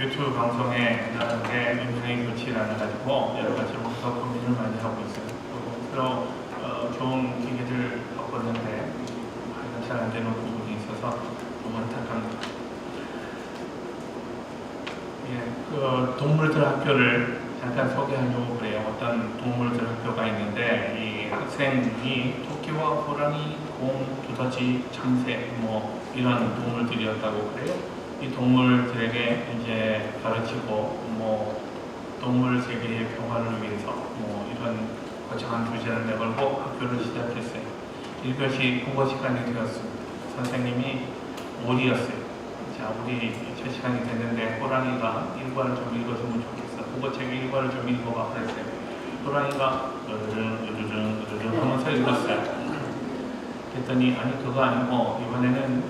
유튜브 방송에 나가는 게 굉장히 좋지 않아가지고 여러 가지로부터 고민을 많이 하고 있어요. 서로 좋은 기계를 바꿨는데 잘 안 되는 부분이 있어서 좀 안타깝니다. 예, 그 동물들 학교를 잠깐 소개하려고 그래요. 어떤 동물들 학교가 있는데 이 학생이 토끼와 호랑이, 공, 두더지, 참새 뭐 이런 동물들이었다고 그래요. 이 동물들에게 이제 가르치고 뭐 동물 세계의 평화를 위해서 뭐 이런 거창한 주제를 내걸고 학교를 시작했어요. 이것이 국어 시간이 되었습니다. 선생님이 오리였어요. 자, 우리 첫 시간이 됐는데 호랑이가 일과를 좀 읽어주면 좋겠어. 국어책 일과를 좀 읽어봐 그랬어요. 호랑이가 으르릉 하면서 읽었어요. 그랬더니 아니 그거 아니고 이번에는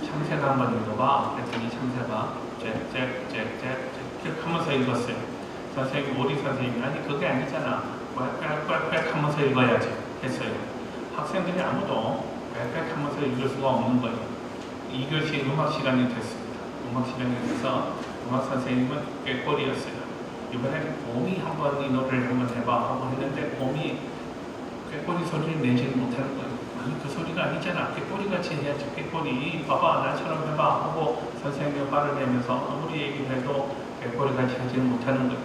참새가 한번 읽어봐. 그랬더니 참새가 짹짹짹짹 하면서 읽었어요. 선생님, 오리 선생님이 아니 그게 아니잖아. 꽥꽥꽥 하면서 읽어야지 했어요. 학생들이 아무도 꽥꽥 하면서 읽을 수가 없는 거예요. 이것이 음악 시간이 됐습니다. 음악 시간이 돼서 음악 선생님은 꾀꼬리였어요. 이번엔 곰이 한번 이 노래를 한번 해봐 하고 했는데 곰이 꾀꼬리 소리를 내지는 못하는 거예요. 아니 그 소리가 아니잖아. 꾀꼬리같이 해야지. 꾀꼬리 봐봐 나처럼 해봐 하고 선생님이 화를 내면서 아무리 얘기를 해도 꾀꼬리같이 하지는 못하는 거예요.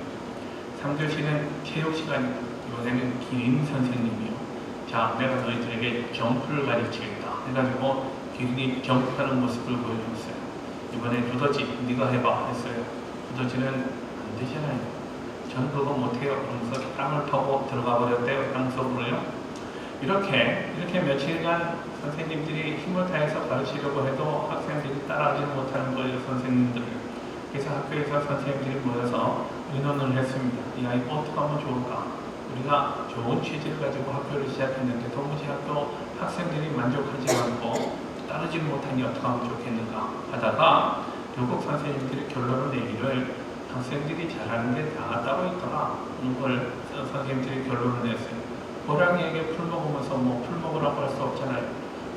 3교시는 체육 시간입니다. 이번에는 기린 선생님이요. 자, 내가 너희들에게 점프를 가르치겠다 해가지고 기린이 점프하는 모습을 보여줬어요. 이번에 두더지 네가 해봐 했어요. 두더지는 안 되잖아요. 전 그거 못해요. 그러면서 땅을 파고 들어가 버렸대요. 땅속으로요. 이렇게 며칠간 선생님들이 힘을 다해서 가르치려고 해도 학생들이 따라하지 못하는 거예요. 선생님들. 그래서 학교에서 선생님들이 모여서 의논을 했습니다. 이 아이 어떻게 하면 좋을까? 우리가 좋은 취지를 가지고 학교를 시작했는데 도무지 학교 학생들이 만족하지 않고 따르지 못하니 어떻게 하면 좋겠는가 하다가 결국 선생님들이 결론을 내기를 학생들이 잘하는 게 다 따로 있더라. 이걸 선생님들이 결론을 냈어요. 호랑이에게 풀 먹으면서 뭐 풀 먹으라고 할 수 없잖아요.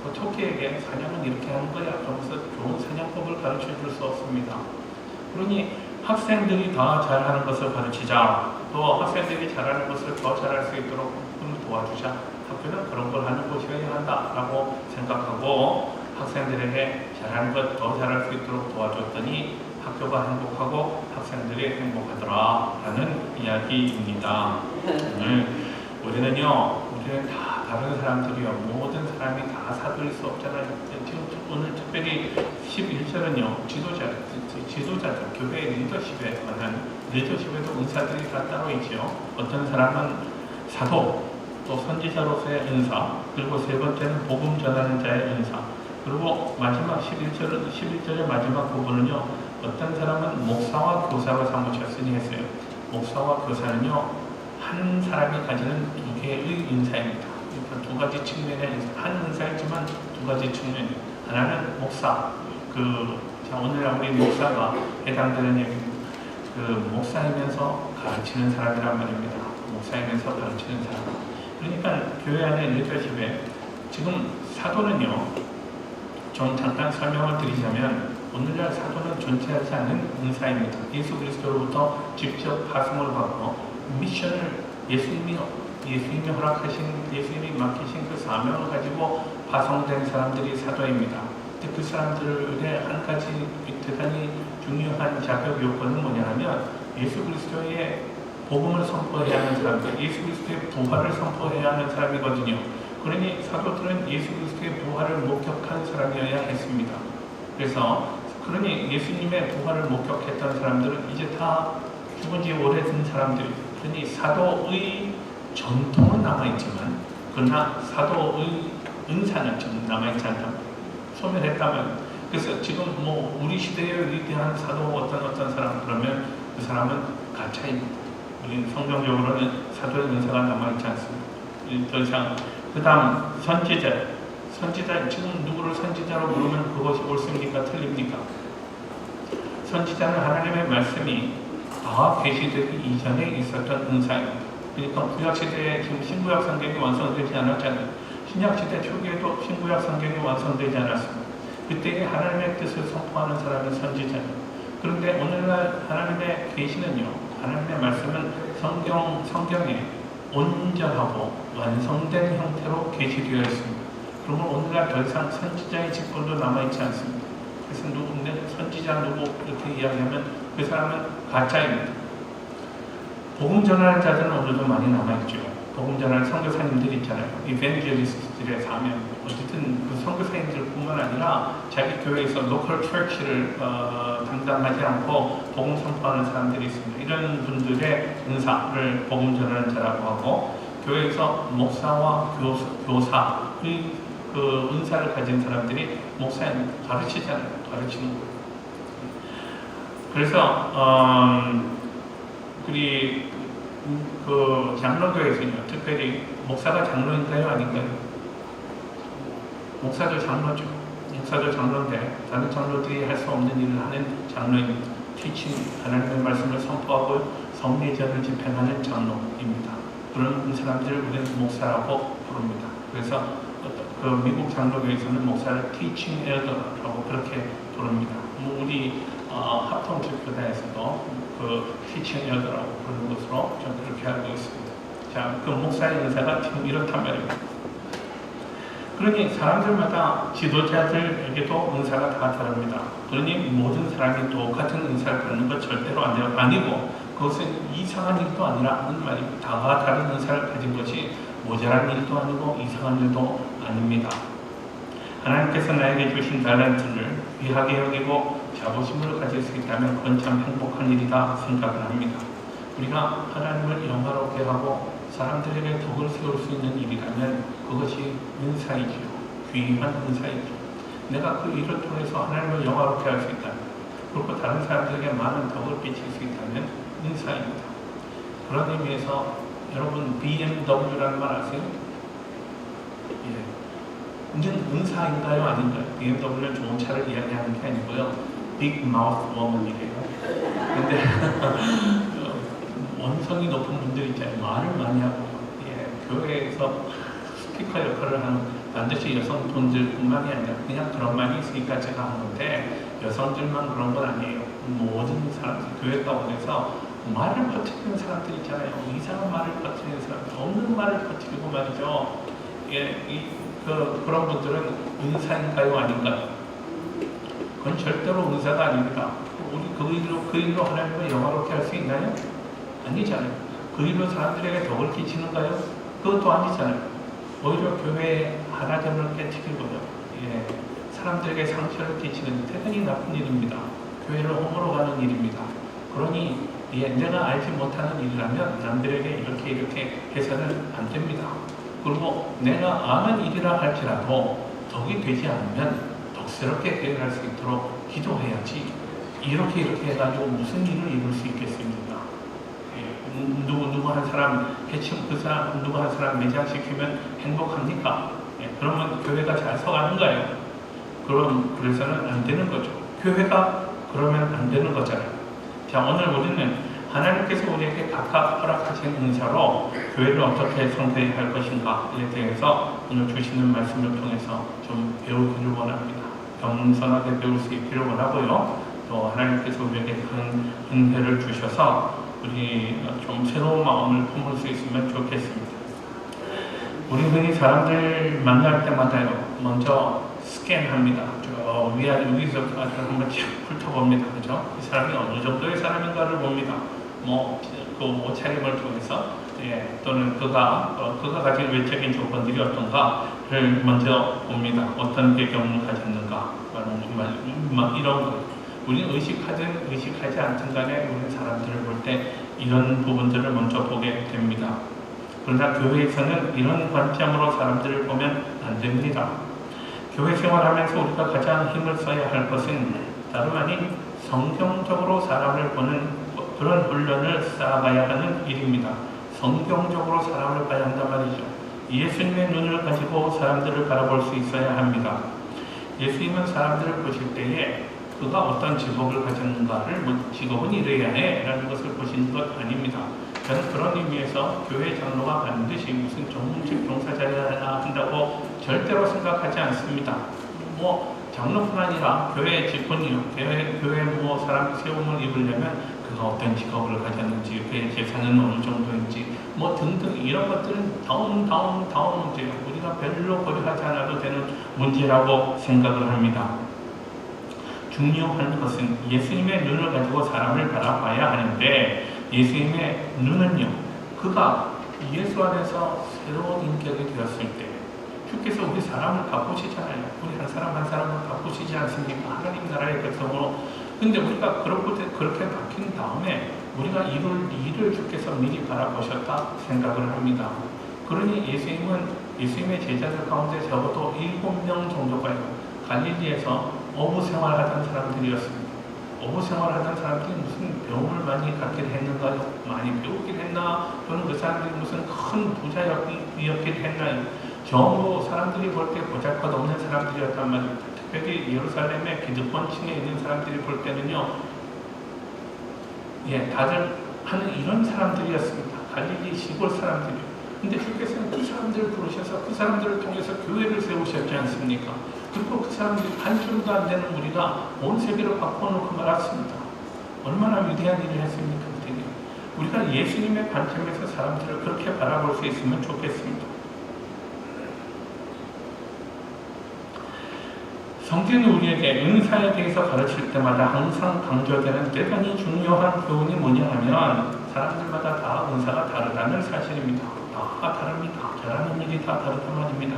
그 토끼에게 사냥은 이렇게 하는 거야. 그러면서 좋은 사냥법을 가르쳐 줄 수 없습니다. 그러니 학생들이 더 잘하는 것을 가르치자. 또 학생들이 잘하는 것을 더 잘할 수 있도록 도와주자. 학교는 그런 걸 하는 곳이어야 한다라고 생각하고 학생들에게 잘하는 것 더 잘할 수 있도록 도와줬더니 학교가 행복하고 학생들이 행복하더라라는 이야기입니다. 우리는 다 다른 사람들이요. 모든 사람이 다 사도일 수 없잖아요. 지금 오늘 특별히 11절은요. 지도자들, 교회의 리더십에 관한 리더십에도 은사들이 다 따로 있죠. 어떤 사람은 사도, 또 선지자로서의 은사, 그리고 세 번째는 복음 전하는 자의 은사, 그리고 마지막 11절의 마지막 부분은요. 어떤 사람은 목사와 교사가 사무쳤으니 했어요. 목사와 교사는요. 한 사람이 가지는 두 개의 은사입니다. 그러니까 두 가지 측면의 은사. 한 은사이지만 두 가지 측면. 하나는 목사. 오늘 우리 목사가 해당되는 얘기입니다. 목사이면서 가르치는 사람이란 말입니다. 목사이면서 가르치는 사람. 그러니까 교회 안의 리더십에 지금 사도는요. 좀 잠깐 설명을 드리자면 오늘날 사도는 존재하지 않는 은사입니다. 예수 그리스도로부터 직접 파송을 받고 미션을 예수님이 허락하신, 예수님이 맡기신 그 사명을 가지고 파송된 사람들이 사도입니다. 그 사람들의 한 가지 대단히 중요한 자격 요건은 뭐냐 하면 예수 그리스도의 복음을 선포해야 하는 사람들, 예수 그리스도의 부활을 선포해야 하는 사람이거든요. 그러니 사도들은 예수 그리스도의 부활을 목격한 사람이어야 했습니다. 그러니 예수님의 부활을 목격했던 사람들은 이제 다 죽은 지 오래된 사람들이에요. 그러니 사도의 전통은 남아있지만 그러나 사도의 은사는 지금 남아있지 않다. 소멸했다면 그래서 지금 뭐 우리 시대의 위대한 사도 어떤 사람 그러면 그 사람은 가짜입니다. 우리 성경적으로는 사도의 은사가 남아있지 않습니다. 더 이상 그 다음 선지자 지금 누구를 선지자로 부르면 그것이 옳습니까? 틀립니까? 선지자는 하나님의 말씀이 다 계시되기 이전에 있었던 은사입니다. 그러니까 구약시대에 지금 신구약 성경이 완성되지 않았잖아요. 신약시대 초기에도 신구약 성경이 완성되지 않았습니다. 그때에 하나님의 뜻을 선포하는 사람은 선지자입니다. 그런데 오늘날 하나님의 계시는요, 하나님의 말씀은 성경에 온전하고 완성된 형태로 계시되어 있습니다. 그러면 오늘날 더 이상 선지자의 직분도 남아있지 않습니다. 그래서 선지자 누구 이렇게 이야기하면 그 사람은 가짜입니다. 복음 전하는 자들은 오늘도 많이 남아있죠. 복음 전하는 선교사님들 있잖아요. 이벤젤리스트들의 사명. 어쨌든 그 선교사님들뿐만 아니라 자기 교회에서 로컬 처치를 담당하지 않고 복음 선포하는 사람들이 있습니다. 이런 분들의 은사를 복음 전하는 자라고 하고, 교회에서 목사와 교사의 그 은사를 가진 사람들이 목사님 가르치잖아요. 가르치는 거예요. 그래서 우리 그 장로교에서는요, 특별히 목사가 장로인가요, 아닌가요? 목사도 장로죠. 목사도 장로인데 다른 장로들이 할 수 없는 일을 하는 장로입니다. 티칭, 하나님의 말씀을 선포하고 성례전을 집행하는 장로입니다. 그런 사람들을 우리는 목사라고 부릅니다. 그래서 그 미국 장로교에서는 목사를 티칭 엘더라고 그렇게 부릅니다. 우리 합동집교단에서도 그 티칭 엘더라고 부르는 것으로 저는 그렇게 알고 있습니다. 자, 그 목사의 은사가 지금 이렇단 말입니다. 그러니 사람들마다 지도자들에게도 은사가 다 다릅니다. 그러니 모든 사람이 똑같은 은사를 받는 것 절대로 아니고, 그것은 이상한 일도 아니라는 말입니다. 다가 다른 은사를 가진 것이 모자란 일도 아니고 이상한 일도 아닙니다. 하나님께서 나에게 주신 달란트를 귀하게 여기고 자부심을 가질 수 있다면 그건 참 행복한 일이다 생각을 합니다. 우리가 하나님을 영화롭게 하고 사람들에게 덕을 세울 수 있는 일이라면 그것이 은사이지요. 귀한 은사이죠. 내가 그 일을 통해서 하나님을 영화롭게 할 수 있다면, 그리고 다른 사람들에게 많은 덕을 끼칠 수 있다면 은사입니다. 그런 의미에서 여러분 BMW라는 말 아세요? 예. 이제 은사인가요, 아닌가요? BMW는 좋은 차를 이야기하는 게 아니고요. Big Mouth Woman이래요. 근데 원성이 높은 분들이 있잖아요. 말을 많이 하고, 예, 교회에서 스피커 역할을 하는 반드시 여성분들뿐만이 아니라 그냥 그런 말이 있으니까 제가 하는데, 여성들만 그런 건 아니에요. 모든 사람들, 교회 가운데서 말을 퍼뜨리는 사람들 있잖아요. 이상한 말을 퍼뜨리는 사람들, 없는 말을 퍼뜨리고 말이죠. 예, 그런 분들은 은사인가요, 아닌가요? 그건 절대로 은사가 아닙니다. 우리 그 일로 하나님을 영화롭게 할 수 있나요? 아니잖아요. 그 일로 사람들에게 덕을 끼치는가요? 그것도 아니잖아요. 오히려 교회의 하나점을 깨뜨리고요, 예, 사람들에게 상처를 끼치는 대단히 나쁜 일입니다. 교회를 허물어가는 일입니다. 그러니 예, 내가 알지 못하는 일이라면 남들에게 이렇게 해서는 안 됩니다. 그리고 내가 아는 일이라 할지라도 덕이 되지 않으면 덕스럽게 해결할 수 있도록 기도해야지, 이렇게 해가지고 무슨 일을 이룰 수 있겠습니까? 누구 한 사람 해치면 그 사람 누구 한 사람 매장시키면 행복합니까? 예, 그러면 교회가 잘 서가는가요? 그래서는 안 되는 거죠. 교회가 그러면 안 되는 거잖아요. 자, 오늘 우리는 하나님께서 우리에게 각각 허락하신 은사로 교회를 어떻게 성대해야 할 것인가에 대해서 오늘 주시는 말씀을 통해서 좀 배우기를 원합니다. 겸손하게 배울 수 있기를 원하고요. 또 하나님께서 우리에게 큰 은혜를 주셔서 우리 좀 새로운 마음을 품을 수 있으면 좋겠습니다. 우리 흔히 사람들 만날 때마다요, 먼저 스캔합니다. 저 위에서 한번 훑어봅니다. 그죠? 이 사람이 어느 정도의 사람인가를 봅니다. 그 옷차림을 통해서, 예, 또는 그가 가진 외적인 조건들이 어떤가를 먼저 봅니다. 어떤 배경을 가졌는가, 이런 거. 우리는 의식하든 의식하지 않든 간에 우리는 사람들을 볼 때 이런 부분들을 먼저 보게 됩니다. 그러나 교회에서는 이런 관점으로 사람들을 보면 안 됩니다. 교회 생활하면서 우리가 가장 힘을 써야 할 것은 다름 아닌 성경적으로 사람을 보는 그런 훈련을 쌓아가야 하는 일입니다. 성경적으로 사람을 봐야 한단 말이죠. 예수님의 눈을 가지고 사람들을 바라볼 수 있어야 합니다. 예수님은 사람들을 보실 때에 그가 어떤 직업을 가졌는가를, 직업은 이래야 해 라는 것을 보시는 것 아닙니다. 저는 그런 의미에서 교회 장로가 반드시 무슨 전문직 종사자야 한다고 절대로 생각하지 않습니다. 장로뿐 아니라 교회 직분이요. 교회 뭐 사람 세움을 입으려면 그가 어떤 직업을 가졌는지, 그의 재산은 어느 정도인지, 뭐 등등 이런 것들은 다운 문제예요. 우리가 별로 고려하지 않아도 되는 문제라고 생각을 합니다. 중요한 것은 예수님의 눈을 가지고 사람을 바라봐야 하는데, 예수님의 눈은요, 그가 예수 안에서 새로운 인격이 되었을 때, 주께서 우리 사람을 바꾸시잖아요. 우리 한 사람 한 사람을 바꾸시지 않습니까? 하나님 나라의 백성으로. 근데 우리가 그렇게 바뀐 다음에 우리가 이룰 일을 주께서 미리 바라보셨다 생각을 합니다. 그러니 예수님의 제자들 가운데 적어도 7명 정도가 갈릴리에서 어부 생활하던 사람들이었습니다. 어부 생활하던 사람들이 무슨 배움을 많이 갖긴 했는가요? 많이 배우긴 했나? 또는 그 사람들이 무슨 큰 부자였긴 했나요? 전부 사람들이 볼 때 보잘것없는 사람들이었단 말입니다. 특별히 예루살렘의 기득권층에 있는 사람들이 볼 때는요, 다들 하는 이런 사람들이었습니다. 갈릴리 시골 사람들이요. 근데 주께서는 그 사람들을 부르셔서 그 사람들을 통해서 교회를 세우셨지 않습니까? 그리고 그 사람들이 한 줄도 안 되는 우리가 온 세계로 바꿔놓고 말았습니다. 얼마나 위대한 일을 했습니까? 그때는. 우리가 예수님의 관점에서 사람들을 그렇게 바라볼 수 있으면 좋겠습니다. 성경이 우리에게 은사에 대해서 가르칠 때마다 항상 강조되는 대단히 중요한 교훈이 뭐냐 하면, 사람들마다 다 은사가 다르다는 사실입니다. 다 다릅니다. 잘하는 일이 다 다르단 말입니다.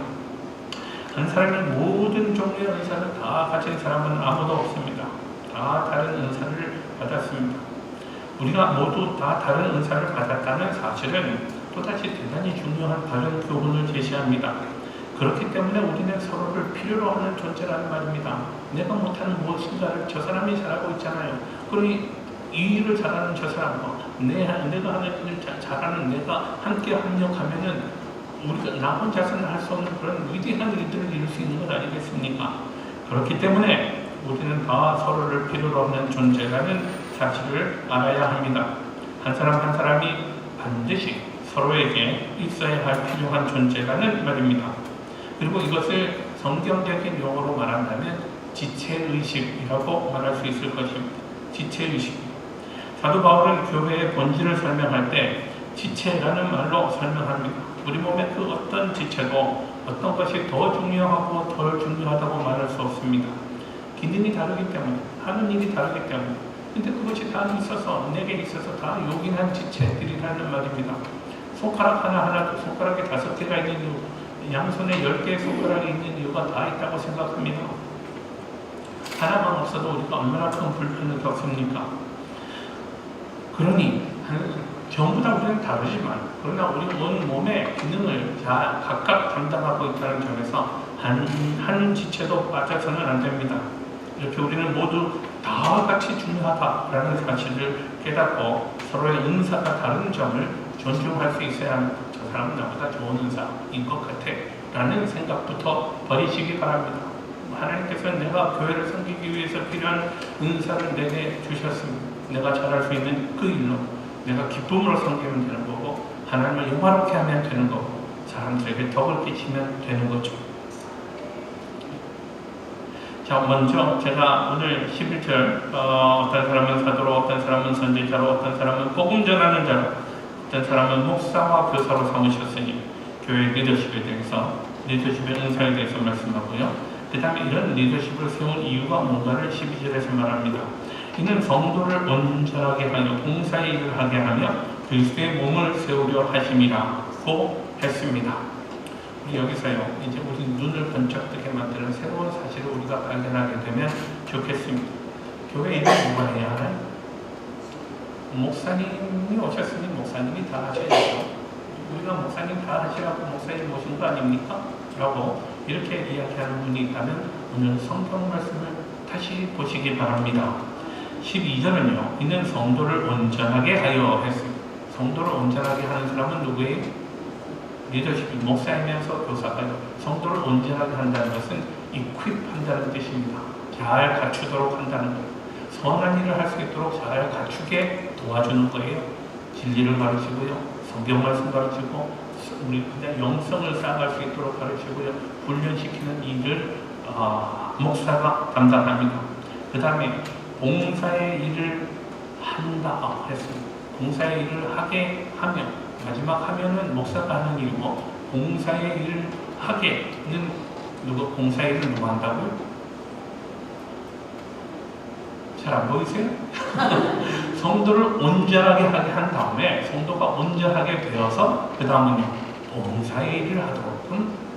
한 사람이 모든 종류의 은사를 다 가진 사람은 아무도 없습니다. 다 다른 은사를 받았습니다. 우리가 모두 다 다른 은사를 받았다는 사실은 또다시 대단히 중요한 다른 교훈을 제시합니다. 그렇기 때문에 우리는 서로를 필요로 하는 존재라는 말입니다. 내가 못하는 무엇인가를 저 사람이 잘하고 있잖아요. 그러니 이 일을 잘하는 저 사람과 내가 하는 일을 잘하는 내가 함께 합력하면은 우리가 나 혼자서는 할 수 없는 그런 위대한 일들을 이룰 수 있는 것 아니겠습니까? 그렇기 때문에 우리는 다 서로를 필요로 하는 존재라는 사실을 알아야 합니다. 한 사람 한 사람이 반드시 서로에게 있어야 할 필요한 존재라는 말입니다. 그리고 이것을 성경적인 용어로 말한다면 지체의식이라고 말할 수 있을 것입니다. 지체의식. 사도 바울은 교회의 본질을 설명할 때 지체라는 말로 설명합니다. 우리 몸의 그 어떤 지체도 어떤 것이 더 중요하고 덜 중요하다고 말할 수 없습니다. 기능이 다르기 때문에, 하는 일이 다르기 때문에. 근데 그것이 다 있어서, 내게 있어서 다 요긴한 지체들이라는 말입니다. 손가락 하나하나도 손가락이 5개가 있는 이유, 양손에 10개의 손가락이 있는 이유가 다 있다고 생각합니다. 하나만 없어도 우리가 얼마나 큰 불편을 겪습니까? 그러니 전부 다 우리는 다르지만, 그러나 우리 온 몸의 기능을 다 각각 담당하고 있다는 점에서 한 지체도 빠져서는 안 됩니다. 이렇게 우리는 모두 다 같이 중요하다라는 사실을 깨닫고 서로의 은사가 다른 점을 존중할 수 있어야 합니다. 저 사람은 나보다 좋은 은사인 것 같아 라는 생각부터 버리시기 바랍니다. 하나님께서는 내가 교회를 섬기기 위해서 필요한 은사를 내게 주셨습니다. 내가 잘할 수 있는 그 일로 내가 기쁨으로 섬기면 되는 거고, 하나님을 영화롭게 하면 되는 거고, 사람들에게 덕을 끼치면 되는 거죠. 자, 먼저 제가 오늘 11절 어떤 사람은 사도로, 어떤 사람은 선지자로, 어떤 사람은 복음 전하는 자로, 어떤 사람은 목사와 교사로 삼으셨으니, 교회 리더십에 대해서, 리더십의 은사에 대해서 말씀하고요. 그 다음에 이런 리더십을 세운 이유가 뭔가를 12절에서 말합니다. 이는 성도를 온전하게 하여 봉사의 일을 하게 하며 그리스도의 몸을 세우려 하심이라고 했습니다. 우리 여기서요, 이제 우리 눈을 번쩍 뜨게 만드는 새로운 사실을 우리가 발견하게 되면 좋겠습니다. 교회 일을 누가 해야 하나요? 목사님이 오셨으니 목사님이 다 하셔야죠. 우리가 목사님 다 하시라고 목사님 모신 거 아닙니까? 라고 이렇게 이야기하는 분이 있다면 오늘 성경 말씀을 다시 보시기 바랍니다. 12절은요, 이는 성도를 온전하게 하여 했습니다. 성도를 온전하게 하는 사람은 누구예요? 리더십이 목사이면서 교사가요. 성도를 온전하게 한다는 것은 equip한다는 뜻입니다. 잘 갖추도록 한다는 거예요. 선한 일을 할 수 있도록 잘 갖추게 도와주는 거예요. 진리를 가르치고요, 성경 말씀 가르치고, 우리 그냥 영성을 쌓아갈 수 있도록 가르치고요, 훈련시키는 일을 목사가 담당합니다. 그 다음에 봉사의 일을 한다 했습니다. 봉사의 일을 하게 하면, 마지막 하면은 목사가 하는 일이고, 봉사의 일을 하게는 봉사의 일을 누가 한다고요? 잘 안 보이세요? 성도를 온전하게 하게 한 다음에, 성도가 온전하게 되어서 그 다음은요, 봉사의 일을 하도록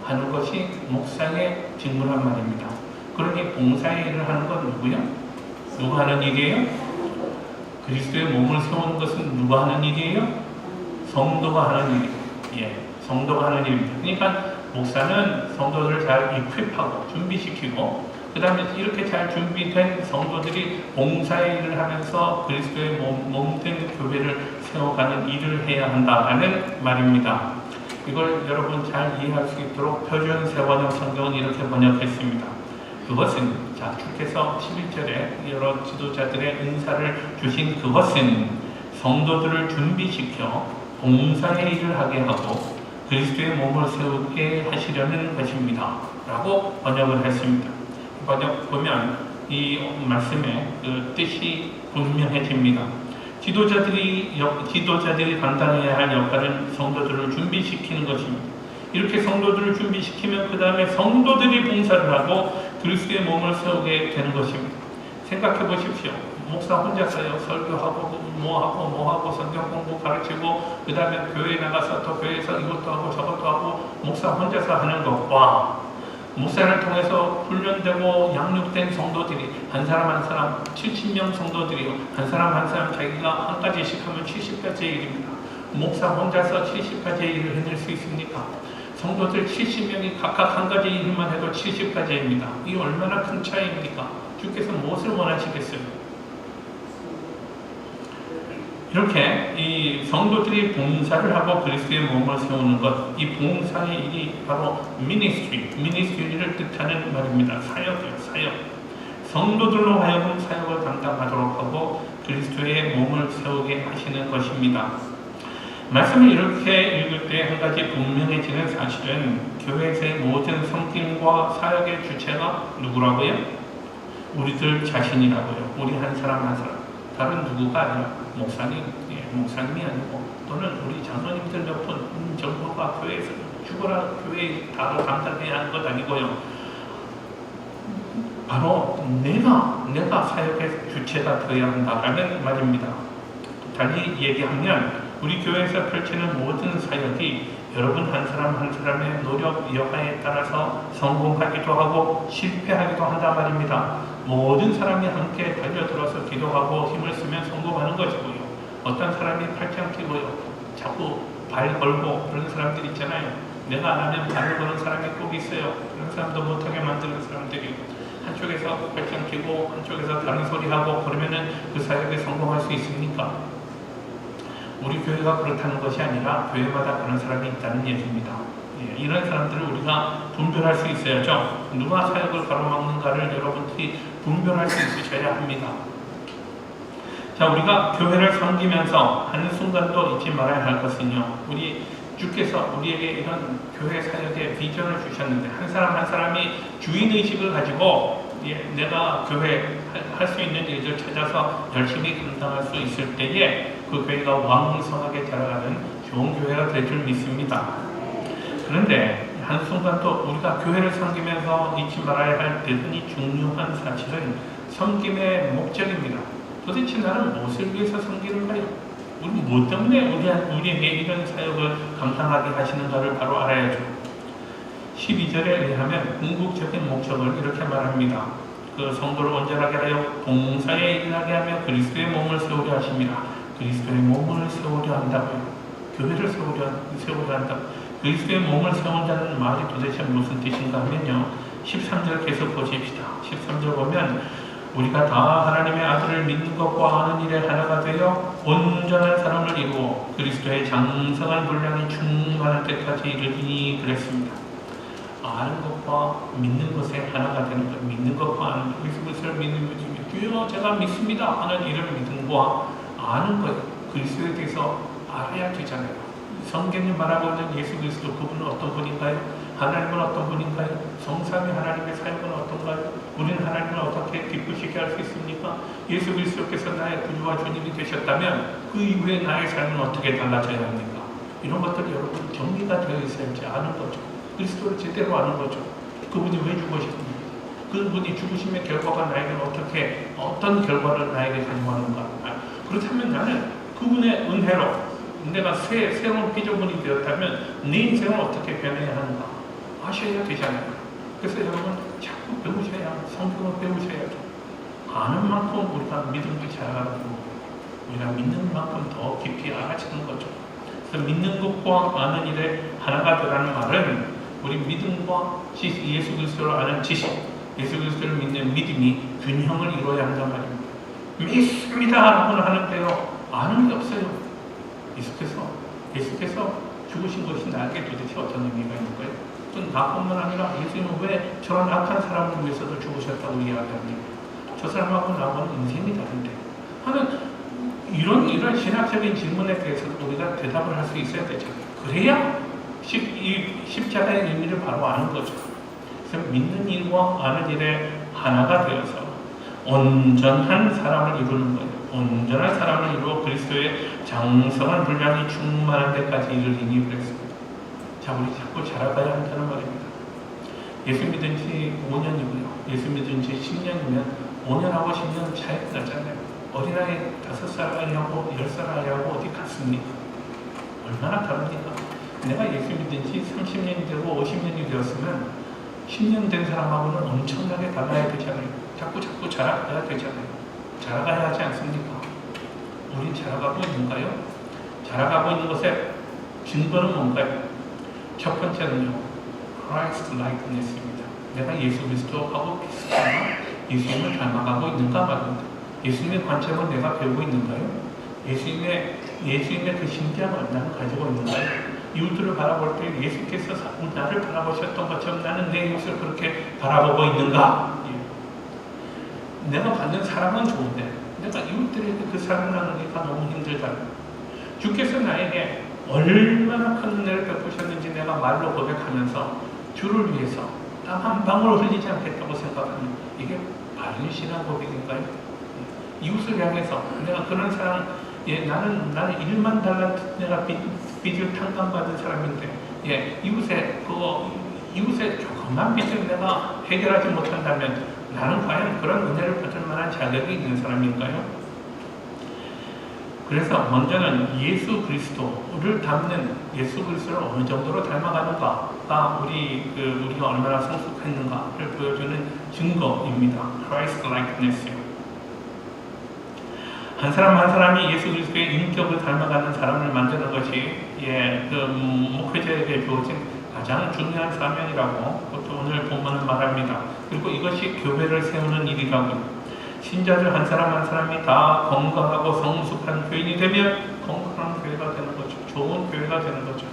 하는 것이 목사의 직무란 말입니다. 그러니 봉사의 일을 하는 건 누구요? 누가 하는 일이에요? 그리스도의 몸을 세우는 것은 누가 하는 일이에요? 성도가 하는 일이에요. 예, 성도가 하는 일입니다. 그러니까 목사는 성도들을 잘 이퀄하고 준비시키고, 그 다음에 이렇게 잘 준비된 성도들이 봉사의 일을 하면서 그리스도의 몸된 교회를 세워가는 일을 해야 한다라는 말입니다. 이걸 여러분 잘 이해할 수 있도록 표준 세번역 성경은 이렇게 번역했습니다. 그것은, 자, 주께서 11절에 여러 지도자들의 은사를 주신 그것은 성도들을 준비시켜 봉사의 일을 하게 하고 그리스도의 몸을 세우게 하시려는 것입니다. 라고 번역을 했습니다. 번역 보면 이 말씀의 그 뜻이 분명해집니다. 지도자들이 감당해야 할 역할은 성도들을 준비시키는 것입니다. 이렇게 성도들을 준비시키면 그 다음에 성도들이 봉사를 하고 그리스도의 몸을 세우게 되는 것입니다. 생각해 보십시오. 목사 혼자서요, 설교하고 뭐하고 성경 공부 가르치고 그 다음에 교회에 나가서 또 교회에서 이것도 하고 저것도 하고 목사 혼자서 하는 것과 목사를 통해서 훈련되고 양육된 성도들이 한 사람 한 사람 70명 성도들이요, 한 사람 한 사람 자기가 한 가지씩 하면 70가지의 일입니다. 목사 혼자서 70가지의 일을 해낼 수 있습니까? 성도들 70명이 각각 한 가지 일만 해도 70가지입니다. 이 얼마나 큰 차이입니까? 주께서 무엇을 원하시겠어요? 이렇게 이 성도들이 봉사를 하고 그리스도의 몸을 세우는 것, 이 봉사의 일이 바로 미니스트리를 뜻하는 말입니다. 사역이에요, 사역. 성도들로 하여금 사역을 담당하도록 하고 그리스도의 몸을 세우게 하시는 것입니다. 말씀을 이렇게 읽을 때 한 가지 분명해지는 사실은 교회에서의 모든 섬김과 사역의 주체가 누구라고요? 우리들 자신이라고요. 우리 한 사람 한 사람. 다른 누구가 아니라 목사님이 아니고 또는 우리 장로님들 몇 분 정부가 교회에서 죽어라 교회 다 감당해야 하는 것 아니고요. 바로 내가 사역의 주체가 되어야 한다라는 말입니다. 달리 얘기하면 우리 교회에서 펼치는 모든 사역이 여러분 한 사람 한 사람의 노력 여하에 따라서 성공하기도 하고 실패하기도 한단 말입니다. 모든 사람이 함께 달려들어서 기도하고 힘을 쓰면 성공하는 것이고요. 어떤 사람이 팔짱 끼고요, 자꾸 발 걸고 그런 사람들 있잖아요. 내가 안 하면 발을 거는 사람이 꼭 있어요. 그런 사람도 못하게 만드는 사람들이 한쪽에서 팔짱 끼고 한쪽에서 다른 소리 하고 그러면은 그 사역에 성공할 수 있습니까? 우리 교회가 그렇다는 것이 아니라 교회마다 그런 사람이 있다는 얘기입니다. 예, 이런 사람들을 우리가 분별할 수 있어야죠. 누가 사역을 가로막는가를 여러분들이 분별할 수 있으셔야 합니다. 자, 우리가 교회를 섬기면서 한순간도 잊지 말아야 할 것은요, 우리 주께서 우리에게 이런 교회 사역의 비전을 주셨는데 한 사람 한 사람이 주인의식을 가지고 내가 교회 할 수 있는 일을 찾아서 열심히 감당할 수 있을 때에 그 교회가 왕성하게 자라가는 좋은 교회가 될 줄 믿습니다. 그런데 한순간도 우리가 교회를 섬기면서 잊지 말아야 할 대단히 중요한 사실은 섬김의 목적입니다. 도대체 나는 무엇을 위해서 섬기는가요? 우리 뭐 때문에 우리에게 이런 사역을 감당하게 하시는가를 바로 알아야죠. 12절에 의하면 궁극적인 목적을 이렇게 말합니다. 그 성도를 온전하게 하여 봉사에 일하게 하며 그리스도의 몸을 세우려 하십니다. 그리스도의 몸을 세우려 한다고요. 교회를 세우려 한다. 그리스도의 몸을 세운다는 말이 도대체 무슨 뜻인가 하면요, 13절 계속 보십시다. 13절 보면 우리가 다 하나님의 아들을 믿는 것과 아는 일에 하나가 되어 온전한 사람을 이루어 그리스도의 장성한 분량이 충만할 때까지 이르리니 그랬습니다. 아는 것과 믿는 것에 하나가 되는 것, 믿는 것과 아는 것, 예수 그리스도를 믿는 것이 주여 제가 믿습니다 하는 이런 믿음과 아는 것, 그리스도에 대해서 알아야 되잖아요. 성경이 말하고 있는 예수 그리스도 그분은 어떤 분인가요? 하나님은 어떤 분인가요? 성삼위 하나님의 사역은 어떤가요? 우리는 하나님을 어떻게 기쁘시게 할 수 있습니까? 예수 그리스도께서 나의 구주와 주님이 되셨다면 그 이후에 나의 삶은 어떻게 달라져야 합니까? 이런 것들이 여러분 정리가 되어 있어야지 아는 거죠. 그리스도를 제대로 아는 거죠. 그분이 왜 죽으셨습니까? 그분이 죽으심의 결과가 나에게 어떤 결과를 나에게 가져가는가? 그렇다면 나는 그분의 은혜로 내가 새로운 피조물이 되었다면 내 인생을 어떻게 변해야 하는가? 아셔야 되잖아요. 그래서 여러분 자꾸 배우셔야, 성경을 배우셔야죠. 아는 만큼 우리가 믿음도 자라고 우리가 믿는 만큼 더 깊이 알아지는 거죠. 그래서 믿는 것과 아는 일에 하나가 되라는 말은 우리 믿음과 예수 그리스도를 아는 지식, 예수 그리스도를 믿는 믿음이 균형을 이루어야 한단 말입니다. 믿습니다 라고는 하는데요, 아는 게 없어요. 예수께서 죽으신 것이 나에게 도대체 어떤 의미가 있는가요? 또 나뿐만 아니라 예수님은 왜 저런 악한 사람을 위해서도 죽으셨다고 이야기합니까? 저 사람하고 나하고는 인생이 다른데 하는 이런 신학적인 질문에 대해서 우리가 대답을 할 수 있어야 되죠. 그래야 이 십자가의 의미를 바로 아는 거죠. 그래서 믿는 일과 아는 일에 하나가 되어서 온전한 사람을 이루는 거예요. 온전한 사람을 이루어 그리스도의 장성한 분량이 충만한 데까지 이르리니 그랬습니다. 자, 우리 자꾸 자라가야 한다는 말입니다. 예수 믿은 지 5년이고요. 예수 믿은 지 10년이면 5년하고 10년 차이가 나잖아요. 어린아이 5살 아이하고 10살 아이하고 어디 같습니까? 얼마나 다릅니까? 내가 예수 믿은 지 30년이 되고 50년이 되었으면 10년 된 사람하고는 엄청나게 달라야 되잖아요. 자꾸 자라가야 되잖아요. 자라가야 하지 않습니까? 우린 자라가고 있는가요? 자라가고 있는 것의 증거는 뭔가요? 첫 번째는요, Christ likeness입니다. 내가 예수 그리스도하고 비슷하나? 예수님을 닮아가고 있는가 말입니다. 예수님의 관점을 내가 배우고 있는가요? 예수님의 그 심장을 나는 가지고 있는가요? 이웃들을 바라볼 때 예수께서 나를 바라보셨던 것처럼 나는 내 이웃을 그렇게 바라보고 있는가? 내가 받는 사랑은 좋은데 내가 이웃들에게 그 사랑 나누기가 너무 힘들다. 주께서 나에게 얼마나 큰 은혜를 베푸셨는지 내가 말로 고백하면서 주를 위해서 땀 한 방울 흘리지 않겠다고 생각하는 이게 바른 신앙 고백인가요? 이웃을 향해서 내가 그런 사랑, 나는 1만 달란트 내가 빚을 탕감받은 사람인데 이웃의 조그만 빚을 내가 해결하지 못한다면 나는 과연 그런 은혜를 받을 만한 자격이 있는 사람인가요? 그래서 먼저는 예수 그리스도를 닮는 예수 그리스도를 어느 정도로 닮아가는가가 우리가 얼마나 성숙했는가를 보여주는 증거입니다. Christ likeness요. 한 사람 한 사람이 예수 그리스도의 인격을 닮아가는 사람을 만드는 것이 목회자에게 주어진 가장 중요한 사명이라고 그것도 오늘 본문은 말합니다. 그리고 이것이 교회를 세우는 일이라고. 신자들 한 사람 한 사람이 다 건강하고 성숙한 교인이 되면 건강한 교회가 되는 거죠. 좋은 교회가 되는 거죠.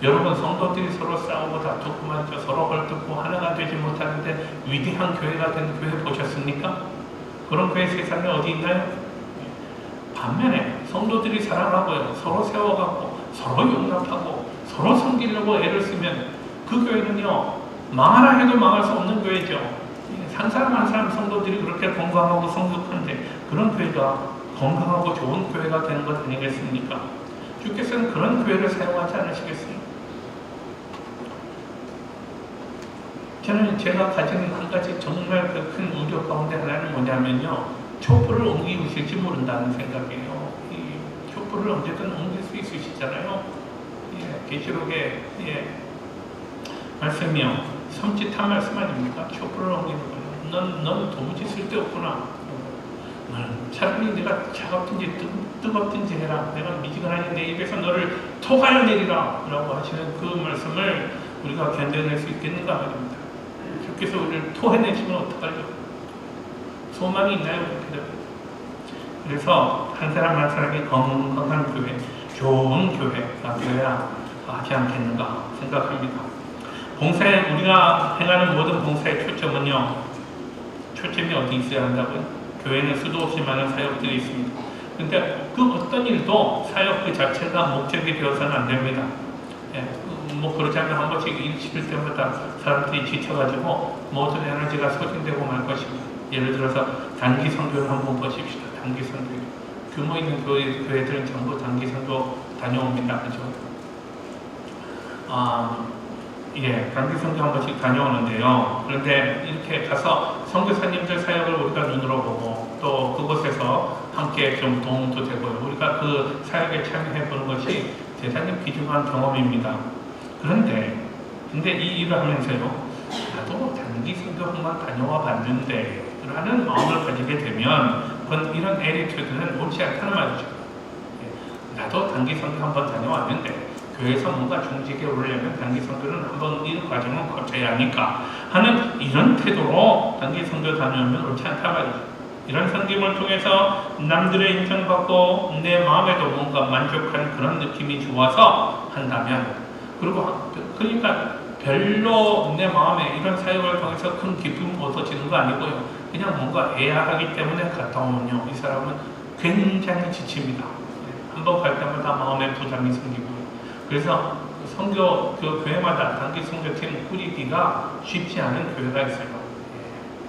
여러분, 성도들이 서로 싸우고 다투고 말이죠. 서로 헐뜯고 하나가 되지 못하는데 위대한 교회가 되는 교회 보셨습니까? 그런 교회 세상에 어디 있나요? 반면에 성도들이 사랑하고요, 서로 세워가고 서로 용납하고 서로 섬기려고 애를 쓰면 그 교회는요, 망하라 해도 망할 수 없는 교회죠. 한 사람 한 사람 성도들이 그렇게 건강하고 성숙한데 그런 교회가 건강하고 좋은 교회가 되는 것 아니겠습니까? 주께서는 그런 교회를 사용하지 않으시겠습니까? 저는 제가 가지는 한 가지 정말 그 큰 우려 가운데 하나는 뭐냐면요, 촛불을 옮기실지 모른다는 생각이에요. 이 촛불을 언제든 옮길 수 있으시잖아요. 계시록에 말씀이요, 섬찟한 말씀 아닙니까? 촛불을 옮기는 거예요. 넌 도무지 쓸데없구나. 차라리 내가 차갑든지 뜨겁든지 해라. 내가 미지근하니 내 입에서 너를 토하여 내리라 라고 하시는 그 말씀을 우리가 견뎌낼 수 있겠는가 말입니다. 주께서 우리를 토해내시면 어떡하죠? 소망이 있나요? 그래서 한 사람 한 사람이 건강한 교회, 좋은 교회가 되어야 하지 않겠는가 생각합니다. 봉사에, 우리가 행하는 모든 봉사의 초점이 어디 있어야 한다고요? 교회는 수도 없이 많은 사역들이 있습니다. 그런데 그 어떤 일도 사역 그 자체가 목적이 되어서는 안 됩니다. 뭐 그러자면 한 번씩 일 시킬 때마다 사람들이 지쳐가지고 모든 에너지가 소진되고 말 것입니다. 예를 들어서 단기 선교를 한번 보십시다. 단기 선교. 규모 있는 교회들은 전부 단기 선교 다녀옵니다. 그죠? 예, 단기 선교 한 번씩 다녀오는데요. 그런데 이렇게 가서 선교사님들 사역을 우리가 눈으로 보고 또 그곳에서 함께 좀 도움도 되고요. 우리가 그 사역에 참여해 보는 것이 대단히 귀중한 경험입니다. 근데 이 일을 하면서요, 나도 단기 선교 한번 다녀와 봤는데 라는 마음을 가지게 되면 이런 에리튜드는 옳지 않다는 말이죠. 나도 단기 선교 한번 다녀왔는데 교회에서 뭔가 중직에 오르려면 단기 선교는 한번 이 과정을 거쳐야 하니까 하는 이런 태도로 단기 선교 다녀오면 옳지 않다 말이죠. 이런 섬김을 통해서 남들의 인정받고 내 마음에도 뭔가 만족한 그런 느낌이 좋아서 한다면, 그리고 그러니까 별로 내 마음에 이런 사역을 통해서 큰 기쁨이 얻어지는 거 아니고요. 그냥 뭔가 애야하기 때문에 갔다 오면요, 이 사람은 굉장히 지칩니다. 한번 갈 때마다 마음에 부담이 생기고요. 그래서 선교 그 교회마다 단기 선교팀 꾸리기가 쉽지 않은 교회가 있어요.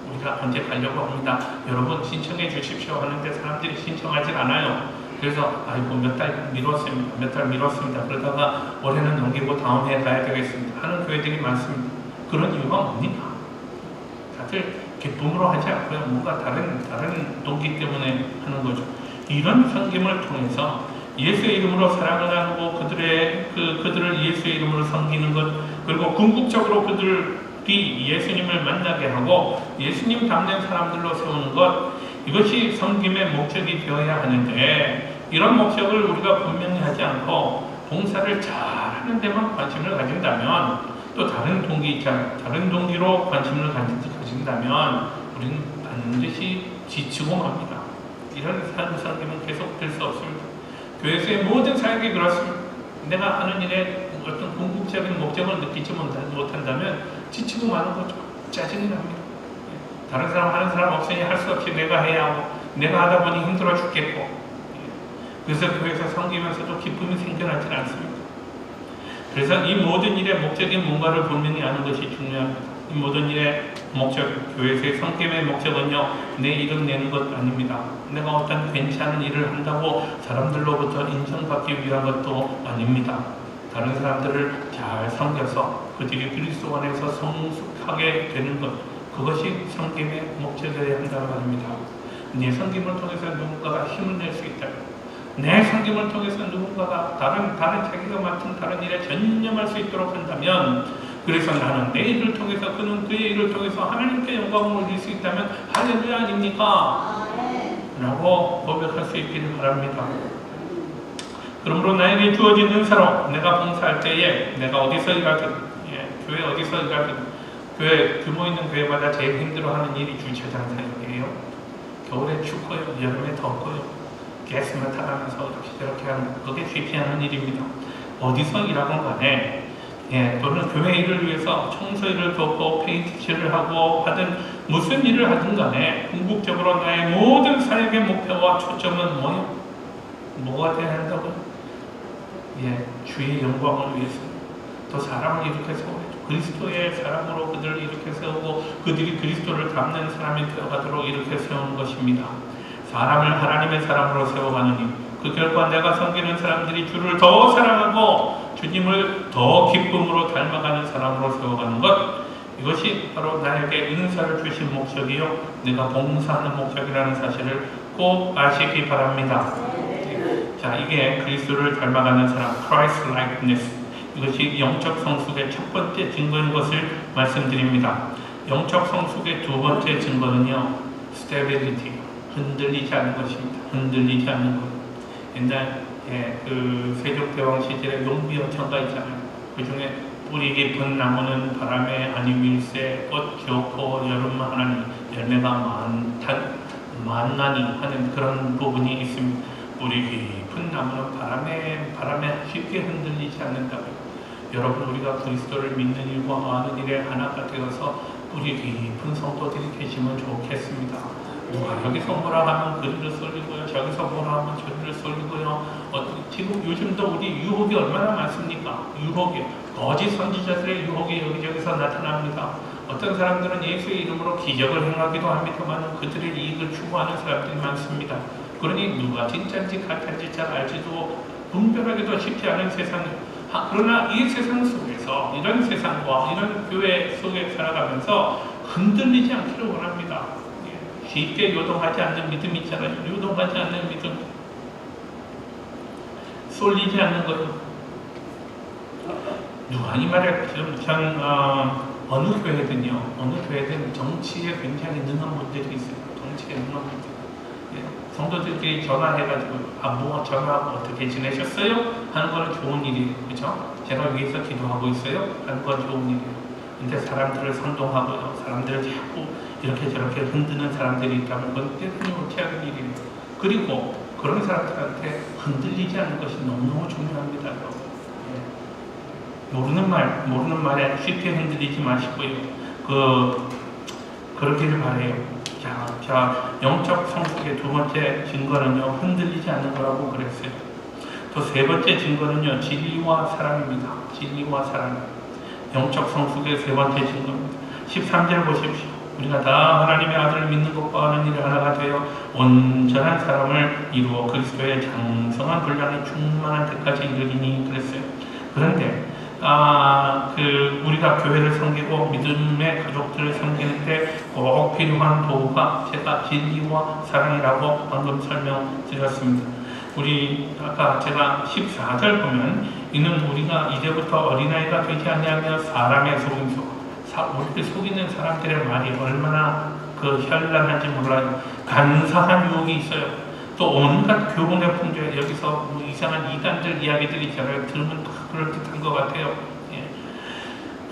우리가 언제 가려고 합니다. 여러분 신청해 주십시오 하는데 사람들이 신청하지 않아요. 그래서 아이고 몇 달 미뤘습니다. 그러다가 올해는 넘기고 다음 해에 가야 되겠습니다 하는 교회들이 많습니다. 그런 이유가 뭡니까? 다들 기쁨으로 하지 않고요. 뭔가 다른 동기 때문에 하는 거죠. 이런 섬김을 통해서 예수의 이름으로 사랑을 나누고 그들을 예수의 이름으로 섬기는 것, 그리고 궁극적으로 그들이 예수님을 만나게 하고 예수님 닮는 사람들로 세우는 것, 이것이 섬김의 목적이 되어야 하는데, 이런 목적을 우리가 분명히 하지 않고 봉사를 잘하는 데만 관심을 가진다면, 또 다른 동기 있잖아요. 다른 동기로 관심을 가진다면 우리는 반드시 지치고 맙니다. 이런 섬김은 계속될 수 없습니다. 교회에서의 모든 사역이 그렇습니다. 내가 하는 일에 어떤 궁극적인 목적을 느끼지 못한다면 지치고 마는 거죠. 짜증이 납니다. 다른 사람 하는 사람 없으니 할 수 없이 내가 해야 하고, 내가 하다 보니 힘들어 죽겠고, 그래서 교회에서 섬기면서도 기쁨이 생겨나지 않습니다. 그래서 이 모든 일의 목적인 뭔가를 분명히 아는 것이 중요합니다. 이 모든 일의 목적, 교회에서의 섬김의 목적은요, 내 이름 내는 것 아닙니다. 내가 어떤 괜찮은 일을 한다고 사람들로부터 인정받기 위한 것도 아닙니다. 다른 사람들을 잘 섬겨서 그들이 그리스도 안에서 성숙하게 되는 것, 그것이 섬김의 목적이어야 한다는 말입니다. 내 섬김을 통해서 누군가가 힘을 낼 수 있다. 내 섬김을 통해서 누군가가 다른 자기가 맡은 다른 일에 전념할 수 있도록 한다면, 그래서 나는 내 일을 통해서 그는 그의 일을 통해서 하나님께 영광을 올릴 수 있다면 할렐루야 아닙니까? 라고 고백할 수 있기를 바랍니다. 그러므로 나에게 주어진 은사로 내가 봉사할 때에 내가 어디서 일하든, 교회 어디서 일하든, 교회 규모 있는 교회마다 제일 힘들어하는 일이 주차장 사역이에요. 겨울에 춥고요, 여름에 덥고요, 가스만 타가면서 이렇게 저렇게 하는 거, 그게 쉽지 않은 일입니다. 어디서 일하건 간에, 또는 교회 일을 위해서 청소 일을 돕고 페인트칠을 하고 하든 무슨 일을 하든 간에 궁극적으로 나의 모든 사역의 목표와 초점은 뭐가 되어야 한다고요? 주의 영광을 위해서 또 사람을 이렇게 세워야죠. 그리스도의 사람으로 그들을 이렇게 세우고 그들이 그리스도를 닮는 사람이 되어가도록 이렇게 세우는 것입니다. 사람을 하나님의 사람으로 세워가느니 그 결과 내가 섬기는 사람들이 주를 더 사랑하고 주님을 더 기쁨으로 닮아가는 사람으로 세워가는 것, 이것이 바로 나에게 은사를 주신 목적이요, 내가 봉사하는 목적이라는 사실을 꼭 아시기 바랍니다. 자, 이게 그리스도를 닮아가는 사람, Christ likeness, 이것이 영적 성숙의 첫 번째 증거인 것을 말씀드립니다. 영적 성숙의 두 번째 증거는요, stability, 흔들리지 않는 것입니다. 흔들리지 않는 것. 옛날 그 세족대왕 시절에 용비어천가 있잖아요. 그 중에 뿌리 깊은 나무는 바람에 아니 밀새, 꽃 좋고 여름 하나니 열매가 많나니 하는 그런 부분이 있습니다. 뿌리 깊은 나무는 바람에 쉽게 흔들리지 않는다고요. 여러분, 우리가 그리스도를 믿는 일과 아는 일에 하나가 되어서 뿌리 깊은 성도들이 계시면 좋겠습니다. 누가 여기서 뭐라 하면 그리를 쏠리고요, 저기서 뭐라 하면 저리를 쏠리고요. 지금 요즘도 우리 유혹이 얼마나 많습니까? 유혹이 거짓 선지자들의 유혹이 여기저기서 나타납니다. 어떤 사람들은 예수의 이름으로 기적을 행하기도 합니다만 그들의 이익을 추구하는 사람들이 많습니다. 그러니 누가 진짜인지 가짜인지 잘 알지도 분별하기도 쉽지 않은 세상이에요. 그러나 이 세상 속에서 이런 세상과 이런 교회 속에 살아가면서 흔들리지 않기를 원합니다. 쉽게 요동하지 않는 믿음 있잖아요. 요동하지 않는 믿음, 쏠리지 않는 것. 누가 이 말을 전 어느 교회든 정치에 굉장히 능한 분들이 있어요. 정치에 능한 분들. 성도들끼리 전화해가지고 뭐 전화하고 어떻게 지내셨어요? 하는 건 좋은 일이에요. 그죠? 제가 위해서 기도하고 있어요? 하는 건 좋은 일이에요. 근데 사람들을 선동하고 사람들을 자꾸 이렇게 저렇게 흔드는 사람들이 있다면 그건 대단히 옳지 않은 일이에요. 그리고 그런 사람들한테 흔들리지 않는 것이 너무너무 중요합니다. 모르는 말에 쉽게 흔들리지 마시고요. 그러기를 바래요. 자, 영적 성숙의 두 번째 증거는요, 흔들리지 않는 거라고 그랬어요. 또 세 번째 증거는요, 진리와 사랑입니다. 진리와 사랑. 영적 성숙의 세 번째 증거입니다. 13절 보십시오. 우리가 다 하나님의 아들을 믿는 것과 아는 일을 하나가 되어 온전한 사람을 이루어 그리스도의 장성한 분량에 충만한 데까지 이르리니 그랬어요. 그런데 우리가 교회를 섬기고 믿음의 가족들을 섬기는 때 꼭 필요한 도구가 제가 진리와 사랑이라고 방금 설명드렸습니다. 아까 제가 14절 보면 이는 우리가 이제부터 어린아이가 되지 아니하며 사람의 속임수, 우리를 속이는 사람들의 말이 얼마나 현란한지 몰라요. 간사한 유혹이 있어요. 또 온갖 교훈의 풍조에 여기서 이상한 이단들 이야기들이 있잖아요. 들으면 다 그럴듯한 것 같아요.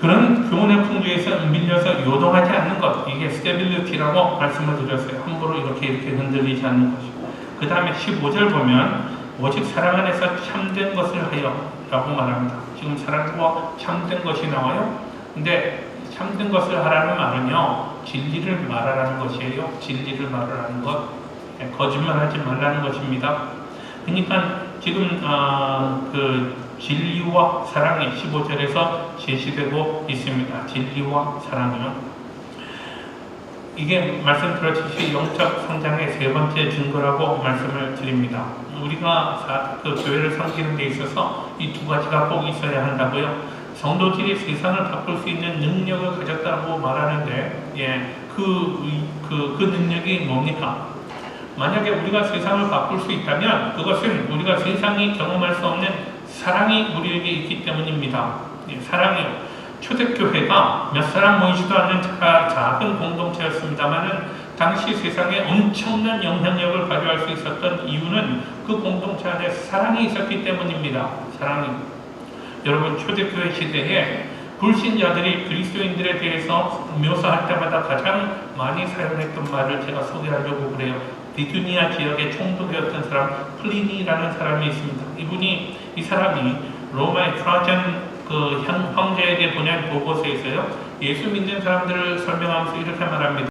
그런 교훈의 풍조에서 밀려서 요동하지 않는 것, 이게 스테빌리티라고 말씀을 드렸어요. 함부로 이렇게 흔들리지 않는 것이고, 그 다음에 15절 보면 오직 사랑 안에서 참된 것을 하여 라고 말합니다. 지금 사랑과 참된 것이 나와요. 근데 참된 것을 하라는 말은요, 진리를 말하라는 것이에요. 진리를 말하라는 것, 거짓말하지 말라는 것입니다. 그러니까 지금 진리와 사랑이 15절에서 제시되고 있습니다. 진리와 사랑이요. 이게 말씀드렸듯이 영적 성장의 세 번째 증거라고 말씀을 드립니다. 우리가 교회를 섬기는 데 있어서 이 두 가지가 꼭 있어야 한다고요. 성도들이 세상을 바꿀 수 있는 능력을 가졌다고 말하는데, 그 능력이 뭡니까? 만약에 우리가 세상을 바꿀 수 있다면 그것은 우리가 세상이 경험할 수 없는 사랑이 우리에게 있기 때문입니다. 사랑이요. 초대교회가 몇 사람 모이지도 않는 작은 공동체였습니다만은 당시 세상에 엄청난 영향력을 발휘할 수 있었던 이유는 그 공동체 안에 사랑이 있었기 때문입니다. 사랑이. 여러분, 초대교회 시대에 불신자들이 그리스도인들에 대해서 묘사할 때마다 가장 많이 사용했던 말을 제가 소개하려고 그래요. 비두니아 지역의 총독이었던 사람 플리니라는 사람이 있습니다. 이 사람이 로마의 트라잔 황제에게 보낸 보고서에서요, 예수 믿는 사람들을 설명하면서 이렇게 말합니다.